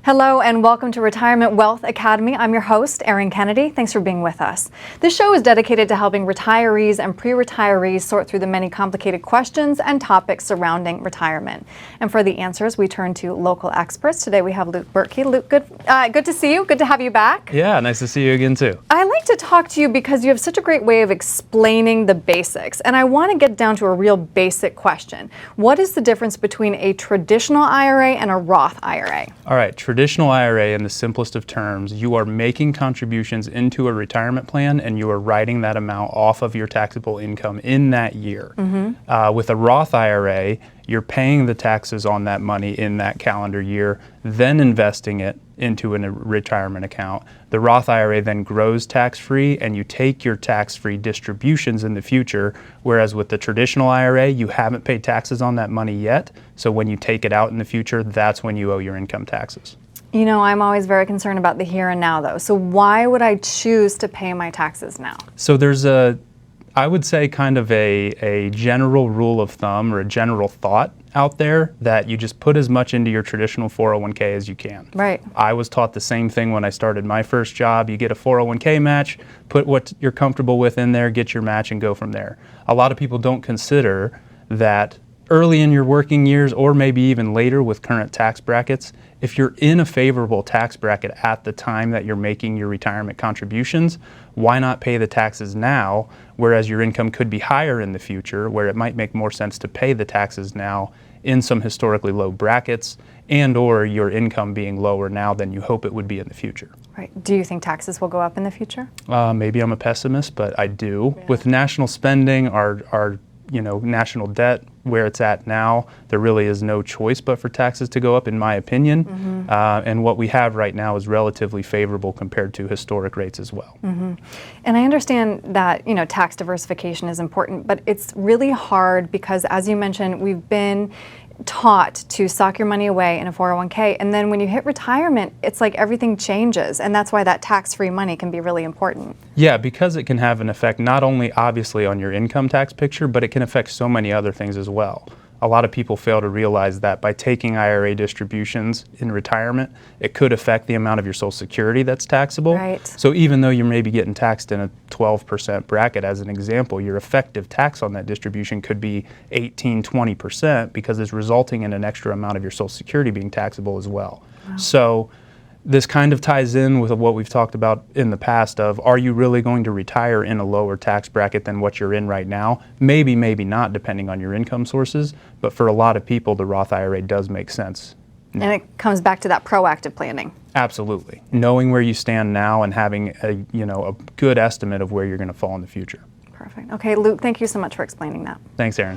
Hello and welcome to Retirement Wealth Academy. I'm your host, Erin Kennedy. Thanks for being with us. This show is dedicated to helping retirees and pre-retirees sort through the many complicated questions and topics surrounding retirement. And for the answers, we turn to local experts. Today we have Luke Berkey. Luke, good to see you. Good to have you back. Yeah, nice to see you again too. I like to talk to you because you have such a great way of explaining the basics. And I want to get down to a real basic question. What is the difference between a traditional IRA and a Roth IRA? All right, traditional IRA, in the simplest of terms, you are making contributions into a retirement plan and you are writing that amount off of your taxable income in that year. With a Roth IRA, you're paying the taxes on that money in that calendar year, then investing it into a retirement account. The Roth IRA then grows tax-free and you take your tax-free distributions in the future, whereas with the traditional IRA, you haven't paid taxes on that money yet. So when you take it out in the future, that's when you owe your income taxes. You know, I'm always very concerned about the here and now though. So why would I choose to pay my taxes now? So there's I would say kind of a general rule of thumb or a general thought out there that you just put as much into your traditional 401k as you can. Right. I was taught the same thing when I started my first job. You get a 401k match, put what you're comfortable with in there, get your match and go from there. A lot of people don't consider that early in your working years or maybe even later with current tax brackets, if you're in a favorable tax bracket at the time that you're making your retirement contributions, why not pay the taxes now, whereas your income could be higher in the future, where it might make more sense to pay the taxes now in some historically low brackets and or your income being lower now than you hope it would be in the future. Right. Do you think taxes will go up in the future? Maybe I'm a pessimist, but I do. Yeah. With national spending, our national debt where it's at now, there really is no choice but for taxes to go up, in my opinion. And what we have right now is relatively favorable compared to historic rates as well. And I understand that, tax diversification is important, but it's really hard because, as you mentioned, we've been taught to sock your money away in a 401k, and then when you hit retirement, it's like everything changes, and that's why that tax-free money can be really important. Yeah, because it can have an effect not only obviously on your income tax picture, but it can affect so many other things as well. A lot of people fail to realize that by taking IRA distributions in retirement, it could affect the amount of your Social Security that's taxable. Right. So even though you're maybe getting taxed in a 12% bracket, as an example, your effective tax on that distribution could be 18, 20% because it's resulting in an extra amount of your Social Security being taxable as well. Wow. So this kind of ties in with what we've talked about in the past of, are you really going to retire in a lower tax bracket than what you're in right now? Maybe, maybe not, depending on your income sources. But for a lot of people, the Roth IRA does make sense. And it comes back to that proactive planning. Absolutely. Knowing where you stand now and having a good estimate of where you're going to fall in the future. Perfect. Okay, Luke, thank you so much for explaining that. Thanks, Erin.